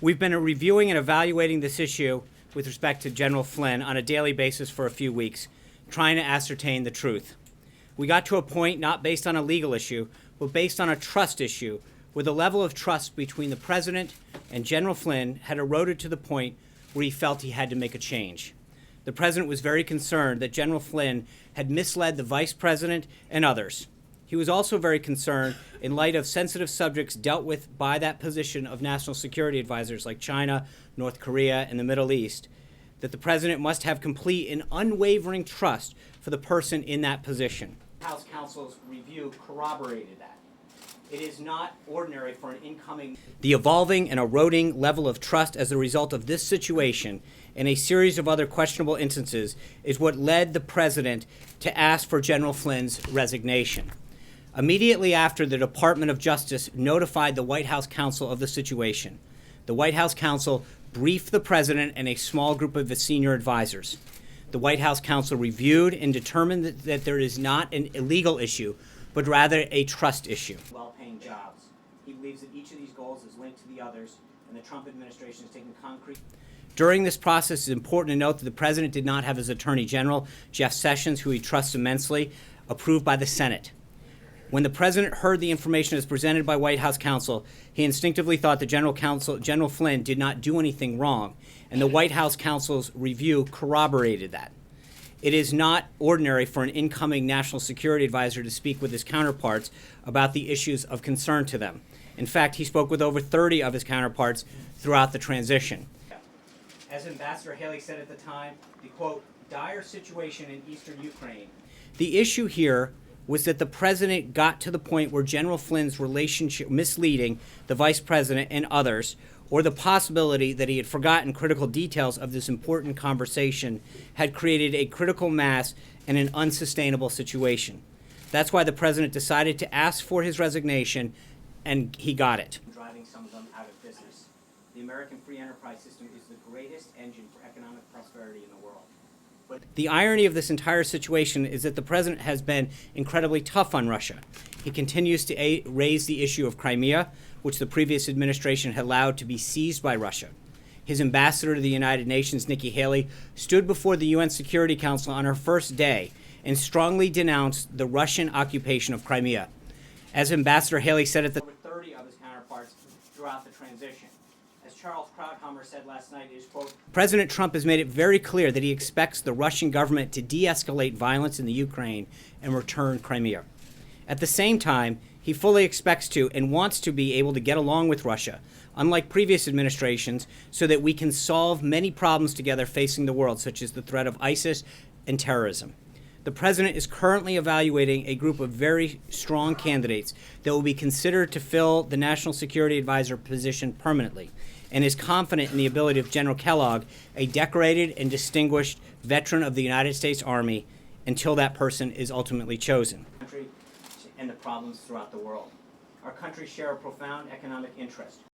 We've been reviewing and evaluating this issue with respect to General Flynn on a daily basis for a few weeks, trying to ascertain the truth. We got to a point not based on a legal issue, but based on a trust issue, where the level of trust between the President and General Flynn had eroded to the point where he felt he had to make a change. The President was very concerned that General Flynn had misled the Vice President and others. He was also very concerned in light of sensitive subjects dealt with by that position of national security advisors like China, North Korea, and the Middle East, that the President must have complete and unwavering trust for the person in that position. House Counsel's review corroborated that. It is not ordinary for an incoming... The evolving and eroding level of trust as a result of this situation and a series of other questionable instances is what led the President to ask for General Flynn's resignation. Immediately after the Department of Justice notified the White House counsel of the situation, the White House counsel briefed the President and a small group of his senior advisors. The White House counsel reviewed and determined that there is not an illegal issue, but rather a trust issue. Well-paying jobs. He believes that each of these goals is linked to the others, and the Trump administration is taking concrete... During this process, it's important to note that the President did not have his Attorney General, Jeff Sessions, who he trusts immensely, approved by the Senate. When the President heard the information as presented by White House counsel, he instinctively thought that General Flynn did not do anything wrong, and the White House counsel's review corroborated that. It is not ordinary for an incoming national security advisor to speak with his counterparts about the issues of concern to them. In fact, he spoke with over 30 of his counterparts throughout the transition. As Ambassador Haley said at the time, the, quote, dire situation in eastern Ukraine. The issue here was that the President got to the point where General Flynn's relationship misleading the Vice President and others, or the possibility that he had forgotten critical details of this important conversation, had created a critical mass and an unsustainable situation. That's why the President decided to ask for his resignation, and he got it. Driving some of them out of business. The American free enterprise system is the greatest engine for economic prosperity in the world. But the irony of this entire situation is that the President has been incredibly tough on Russia. He continues to raise the issue of Crimea, which the previous administration had allowed to be seized by Russia. His ambassador to the United Nations, Nikki Haley, stood before the UN Security Council on her first day and strongly denounced the Russian occupation of Crimea. As Ambassador Haley said at the 30 of his counterparts throughout the transition. As Charles Krauthammer said last night, is, quote, President Trump has made it very clear that he expects the Russian government to de-escalate violence in the Ukraine and return Crimea. At the same time, he fully expects to and wants to be able to get along with Russia, unlike previous administrations, so that we can solve many problems together facing the world, such as the threat of ISIS and terrorism. The President is currently evaluating a group of very strong candidates that will be considered to fill the National Security Advisor position permanently, and is confident in the ability of General Kellogg, a decorated and distinguished veteran of the United States Army, until that person is ultimately chosen. And the problems throughout the world. Our countries share a profound economic interest.